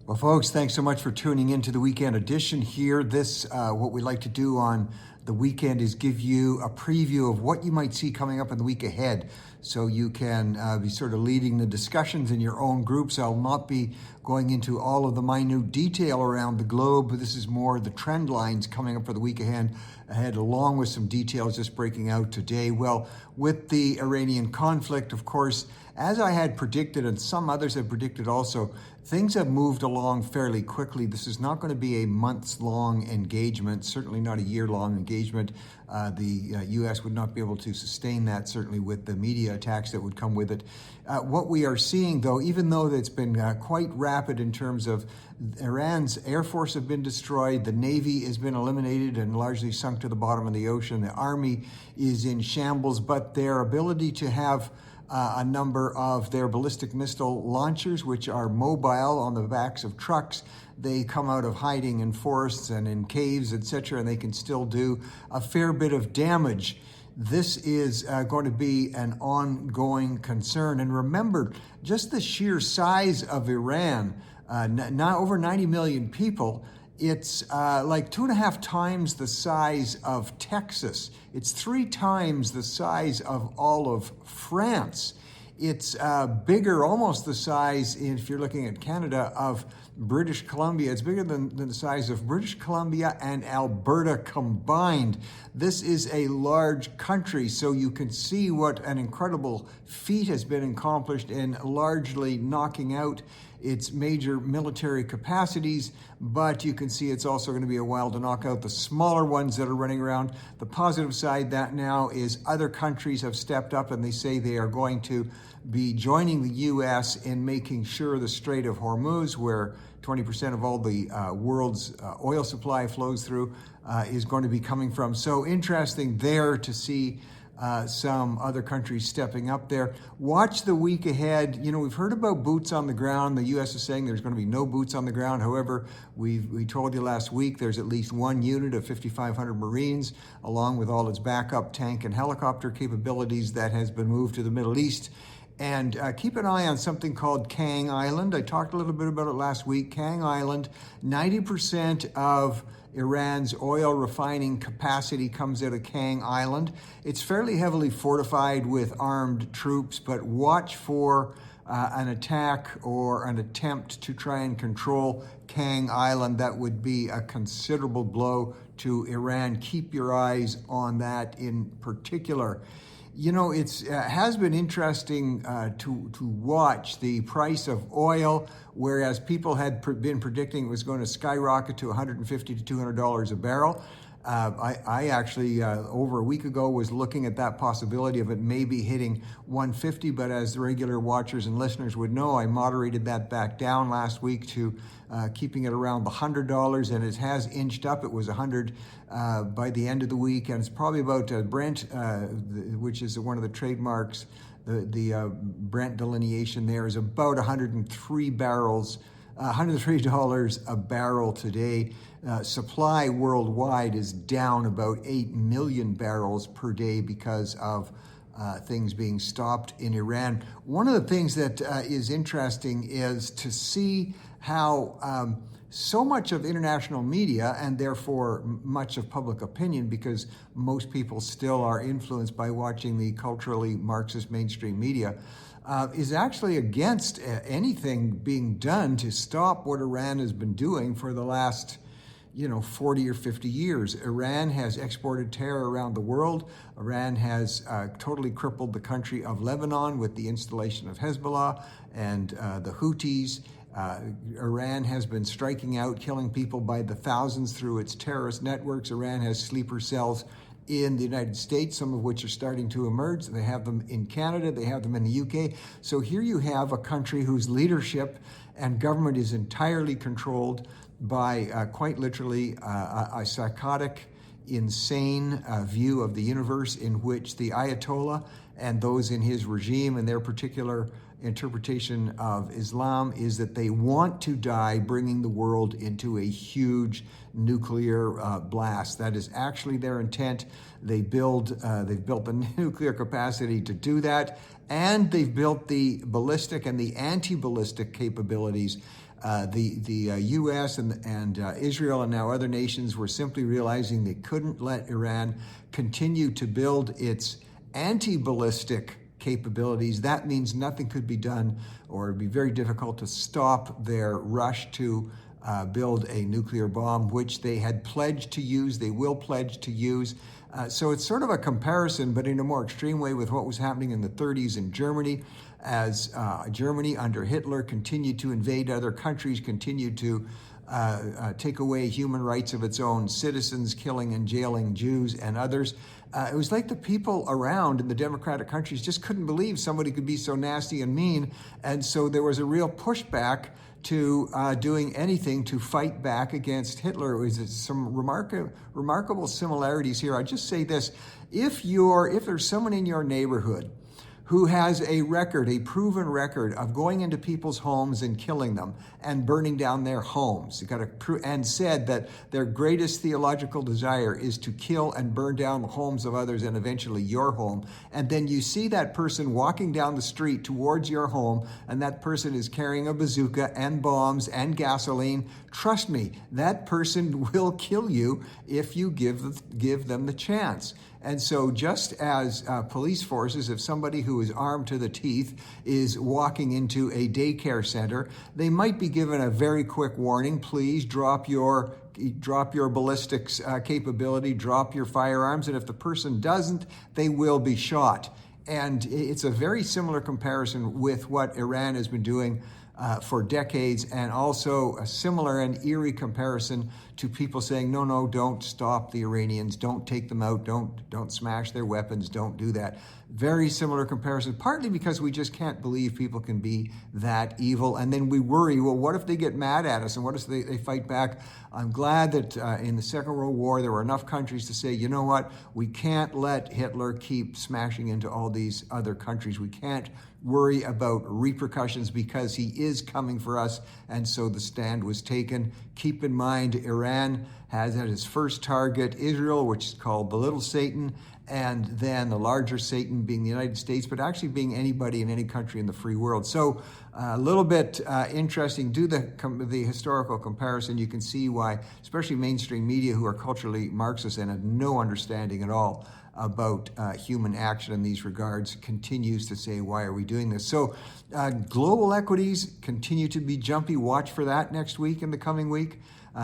Well, folks, thanks so much for tuning in to the weekend edition here. What we like to do on the weekend is give you a preview of what you might see coming up in the week ahead, so you can be sort of leading the discussions in your own groups. I'll not be going into all of the minute detail around the globe, but this is more the trend lines coming up for the week ahead, along with some details just breaking out today. Well, with the Iranian conflict, of course, as I had predicted, and some others have predicted also, things have moved along fairly quickly. This is not going to be a months-long engagement, certainly not a year-long engagement. The U.S. would not be able to sustain that, certainly with the media attacks that would come with it. What we are seeing, though, even though it's been quite rapid in terms of Iran's Air Force have been destroyed, the Navy has been eliminated and largely sunk to the bottom of the ocean, the Army is in shambles, but their ability to have a number of their ballistic missile launchers, which are mobile on the backs of trucks. They come out of hiding in forests and in caves, etc., and they can still do a fair bit of damage. This is going to be an ongoing concern. And remember, just the sheer size of Iran, now over 90 million people, it's like 2.5 times the size of Texas. It's 3 times the size of all of France. It's bigger, almost the size, if you're looking at Canada, of British Columbia. It's bigger than the size of British Columbia and Alberta combined. This is a large country, so you can see what an incredible feat has been accomplished in largely knocking out its major military capacities, but you can see it's also going to be a while to knock out the smaller ones that are running around. The positive side that now is other countries have stepped up and they say they are going to be joining the U.S. in making sure the Strait of Hormuz, where 20% of all the world's oil supply flows through, is going to be coming from. So interesting there to see some other countries stepping up there. Watch the week ahead. You know, we've heard about boots on the ground. The U.S. is saying there's going to be no boots on the ground. However, we told you last week there's at least one unit of 5,500 Marines, along with all its backup tank and helicopter capabilities, that has been moved to the Middle East. And keep an eye on something called Khang Island. I talked a little bit about it last week. Khang Island, 90% of Iran's oil refining capacity comes out of Khang Island. It's fairly heavily fortified with armed troops, but watch for an attack or an attempt to try and control Khang Island. That would be a considerable blow to Iran. Keep your eyes on that in particular. You know, it has been interesting to watch the price of oil, whereas people had been predicting it was going to skyrocket to $150 to $200 a barrel. I actually, over a week ago, was looking at that possibility of it maybe hitting 150, but as the regular watchers and listeners would know, I moderated that back down last week to keeping it around the $100, and it has inched up. It was 100 by the end of the week, and it's probably about Brent, which is one of the trademarks. The Brent delineation there is about $103 a barrel today. Supply worldwide is down about 8 million barrels per day because of things being stopped in Iran. One of the things that is interesting is to see how so much of international media, and therefore much of public opinion, because most people still are influenced by watching the culturally Marxist mainstream media, is actually against anything being done to stop what Iran has been doing for the last 40 or 50 years. Iran has exported terror around the world. Iran has totally crippled the country of Lebanon with the installation of Hezbollah and the Houthis. Iran has been striking out, killing people by the thousands through its terrorist networks. Iran has sleeper cells in the United States, some of which are starting to emerge. They have them in Canada, they have them in the UK. So here you have a country whose leadership and government is entirely controlled by quite literally a psychotic, insane view of the universe, in which the Ayatollah and those in his regime and their particular interpretation of Islam is that they want to die bringing the world into a huge nuclear blast. That is actually their intent. They've built the nuclear capacity to do that, and they've built the ballistic and the anti-ballistic capabilities. The U.S. and Israel and now other nations were simply realizing they couldn't let Iran continue to build its anti-ballistic capabilities. That means nothing could be done, or it'd be very difficult to stop their rush to build a nuclear bomb, which they had pledged to use, they will pledge to use. So it's sort of a comparison, but in a more extreme way, with what was happening in the 30s in Germany, as Germany under Hitler continued to invade other countries, continued to take away human rights of its own citizens, killing and jailing Jews and others. It was like the people around in the democratic countries just couldn't believe somebody could be so nasty and mean. And so there was a real pushback to doing anything to fight back against Hitler. It was some remarkable similarities here. I just say this: if there's someone in your neighborhood who has a proven record of going into people's homes and killing them and burning down their homes, and said that their greatest theological desire is to kill and burn down the homes of others and eventually your home, and then you see that person walking down the street towards your home, and that person is carrying a bazooka and bombs and gasoline, trust me, that person will kill you if you give them the chance. And so just as police forces, if somebody who is armed to the teeth is walking into a daycare center, they might be given a very quick warning: please drop your ballistics capability, drop your firearms, and if the person doesn't, they will be shot. And it's a very similar comparison with what Iran has been doing for decades, and also a similar and eerie comparison to people saying, no, don't stop the Iranians, don't take them out, don't smash their weapons, don't do that. Very similar comparison, partly because we just can't believe people can be that evil. And then we worry, well, what if they get mad at us, and what if they fight back? I'm glad that in the Second World War, there were enough countries to say, you know what, we can't let Hitler keep smashing into all these other countries. We can't worry about repercussions because he is coming for us. And so the stand was taken. Keep in mind, Iran has at its first target Israel, which is called the Little Satan, and then the larger Satan being the United States, but actually being anybody in any country in the free world. So a little bit interesting. Do the historical comparison. You can see why, especially mainstream media, who are culturally Marxist and have no understanding at all about human action in these regards, continues to say, why are we doing this? So global equities continue to be jumpy. Watch for that next week, in the coming week.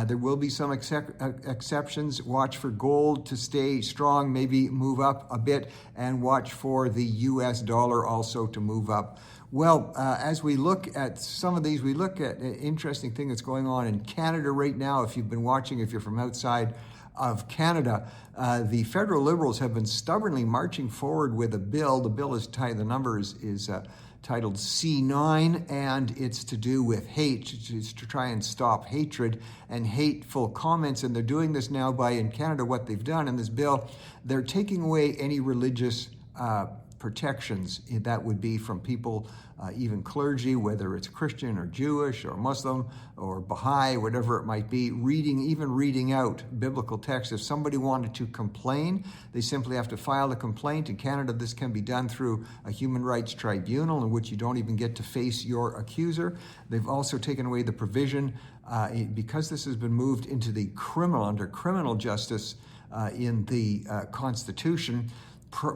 There will be some exceptions. Watch for gold to stay strong, maybe move up a bit, and watch for the US dollar also to move up. Well, as we look at some of these, we look at an interesting thing that's going on in Canada right now. If you've been watching, if you're from outside of Canada, the federal Liberals have been stubbornly marching forward with a bill. The bill is the number is titled C9, and it's to do with hate. It's to try and stop hatred and hateful comments. And they're doing this now by, in Canada, what they've done in this bill, they're taking away any religious protections that would be from people, even clergy, whether it's Christian or Jewish or Muslim or Baha'i, whatever it might be, reading out biblical text. If somebody wanted to complain, they simply have to file a complaint. In Canada, this can be done through a human rights tribunal, in which you don't even get to face your accuser. They've also taken away the provision, because this has been moved into the under criminal justice in the Constitution.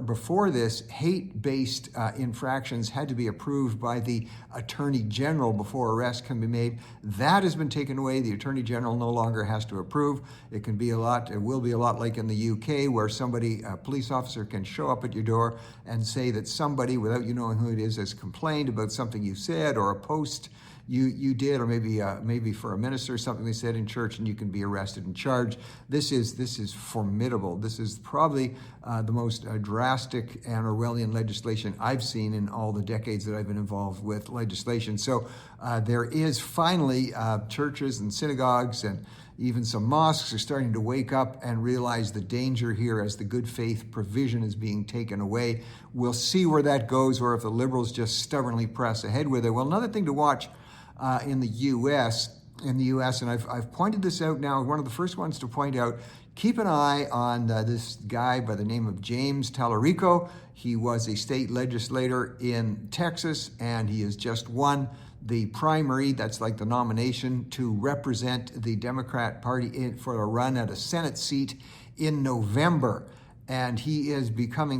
Before this, hate-based infractions had to be approved by the Attorney General before arrest can be made. That has been taken away. The Attorney General no longer has to approve. It will be a lot like in the UK, where a police officer can show up at your door and say that somebody, without you knowing who it is, has complained about something you said or a post you did, or maybe for a minister, something they said in church, and you can be arrested and charged. This is formidable. This is probably the most drastic and Orwellian legislation I've seen in all the decades that I've been involved with legislation. So there is finally churches and synagogues and even some mosques are starting to wake up and realize the danger here as the good faith provision is being taken away. We'll see where that goes, or if the liberals just stubbornly press ahead with it. Well, another thing to watch in the U.S., and I've pointed this out now, one of the first ones to point out, keep an eye on this guy by the name of James Tallarico. He was a state legislator in Texas, and he has just won the primary, that's like the nomination, to represent the Democrat Party for a run at a Senate seat in November. And he is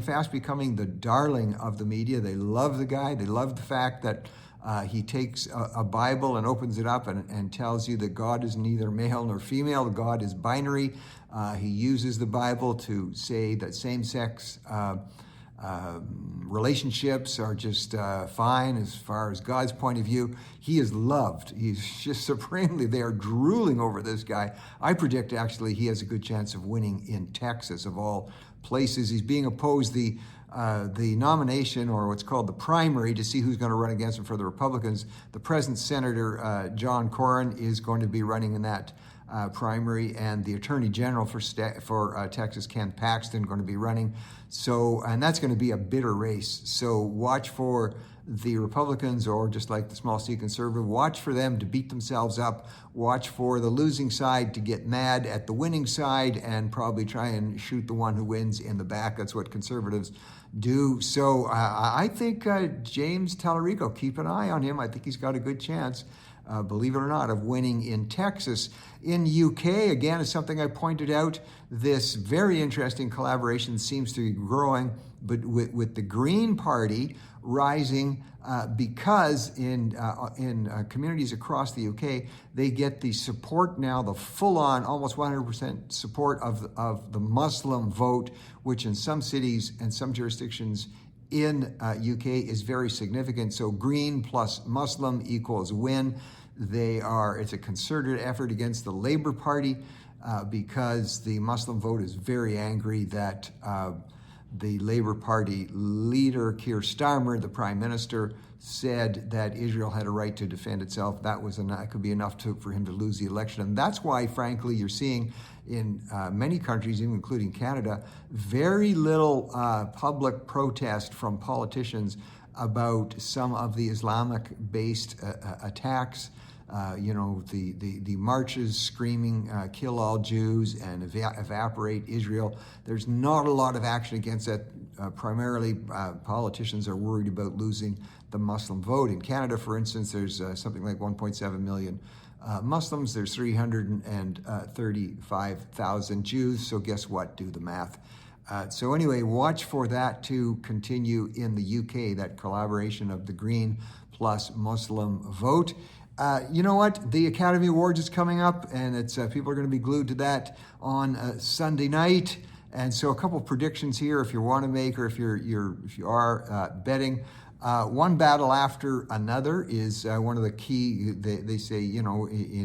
fast becoming the darling of the media. They love the guy. They love the fact that he takes a Bible and opens it up and tells you that God is neither male nor female. God is binary. He uses the Bible to say that same-sex relationships are just fine as far as God's point of view. He is loved. He's just supremely, they are drooling over this guy. I predict actually he has a good chance of winning in Texas of all places. He's being opposed the nomination, or what's called the primary, to see who's going to run against him for the Republicans. The present Senator John Cornyn is going to be running in that primary, and the Attorney General for Texas, Ken Paxton, going to be running. So, and that's going to be a bitter race. So watch for the Republicans, or just like the small C conservative, watch for them to beat themselves up. Watch for the losing side to get mad at the winning side and probably try and shoot the one who wins in the back. That's what conservatives do. So I think James Tallarico, keep an eye on him. I think he's got a good chance, believe it or not, of winning in Texas. In UK, again, is something I pointed out. This very interesting collaboration seems to be growing, but with the Green Party rising because in communities across the UK, they get the support now, the full-on, almost 100% support of the Muslim vote, which in some cities and some jurisdictions in UK is very significant. So Green plus Muslim equals win. It's a concerted effort against the Labour Party because the Muslim vote is very angry that the Labour Party leader, Keir Starmer, the Prime Minister, said that Israel had a right to defend itself. That could be enough for him to lose the election. And that's why, frankly, you're seeing in many countries, even including Canada, very little public protest from politicians about some of the Islamic-based attacks. The marches screaming, kill all Jews and evaporate Israel. There's not a lot of action against that. Primarily, politicians are worried about losing the Muslim vote. In Canada, for instance, there's something like 1.7 million Muslims. There's 335,000 Jews. So guess what? Do the math. So anyway, watch for that to continue in the UK, that collaboration of the Green plus Muslim vote. You know what? The Academy Awards is coming up, and it's people are going to be glued to that on Sunday night. And so, a couple of predictions here, if you want to make, or if you are betting. One battle after another is one of the key. They say,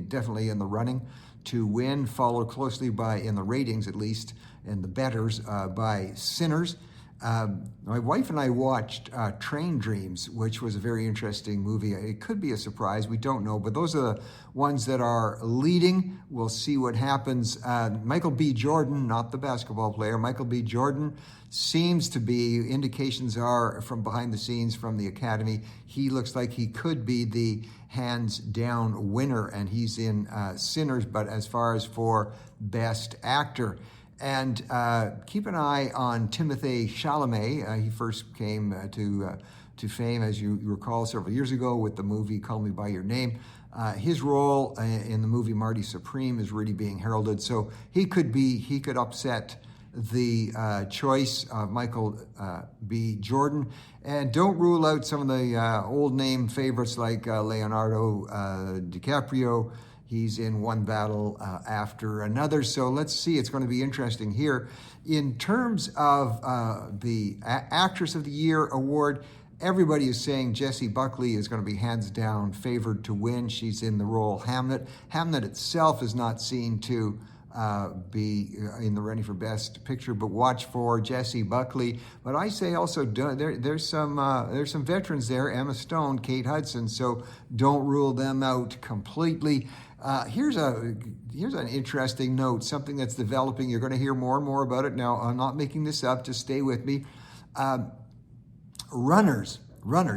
definitely in the running to win, followed closely by, in the ratings at least, and the bettors by Sinners. My wife and I watched Train Dreams, which was a very interesting movie. It could be a surprise, we don't know, but those are the ones that are leading. We'll see what happens. Michael B. Jordan, not the basketball player, Michael B. Jordan seems to be, indications are from behind the scenes from the Academy, he looks like he could be the hands-down winner, and he's in Sinners, but as far as for Best Actor. And keep an eye on Timothée Chalamet. He first came to fame, as you recall, several years ago with the movie Call Me By Your Name. His role in the movie Marty Supreme is really being heralded. So he could upset the choice of Michael B. Jordan. And don't rule out some of the old name favorites like Leonardo DiCaprio. He's in one battle after another. So let's see. It's going to be interesting here. In terms of the Actress of the Year award, everybody is saying Jessie Buckley is going to be hands down favored to win. She's in the role Hamlet. Hamlet itself is not seen to be in the running for Best Picture, but watch for Jessie Buckley. But I say also there's some veterans there, Emma Stone, Kate Hudson, so don't rule them out completely. Here's an interesting note, something that's developing. You're going to hear more and more about it. Now, I'm not making this up. Just stay with me. Runners,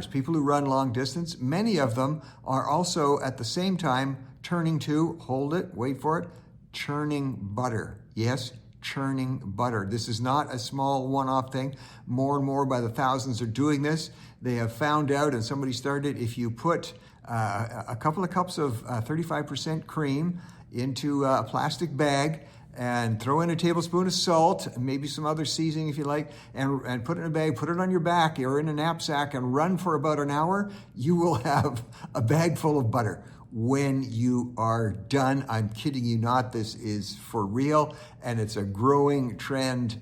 people who run long distance, many of them are also at the same time turning to, hold it, wait for it, churning butter. Yes, churning butter. This is not a small one-off thing. More and more by the thousands are doing this. They have found out, and somebody started, if you put a couple of cups of 35% cream into a plastic bag and throw in a tablespoon of salt, and maybe some other seasoning if you like, and put it in a bag, put it on your back or in a knapsack and run for about an hour, you will have a bag full of butter. When you are done, I'm kidding you not, this is for real, and it's a growing trend.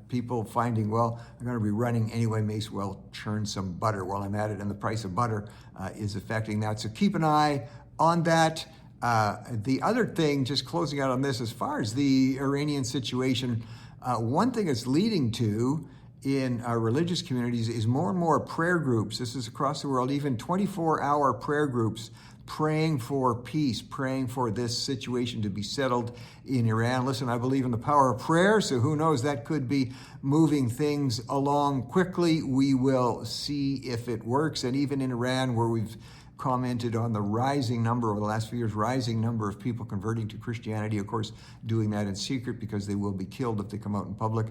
People finding, well, I'm going to be running anyway, may as well churn some butter while I'm at it, and the price of butter is affecting that. So keep an eye on that. The other thing, just closing out on this, as far as the Iranian situation, one thing it's leading to in our religious communities is more and more prayer groups. This is across the world, even 24-hour prayer groups praying for peace, praying for this situation to be settled in Iran. Listen, I believe in the power of prayer, so who knows, that could be moving things along quickly. We will see if it works. And even in Iran, where we've commented on the rising number over the last few years, rising number of people converting to Christianity, of course, doing that in secret because they will be killed if they come out in public.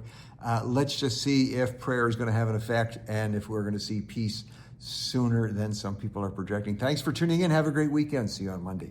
Let's just see if prayer is going to have an effect and if we're going to see peace sooner than some people are projecting. Thanks for tuning in. Have a great weekend. See you on Monday.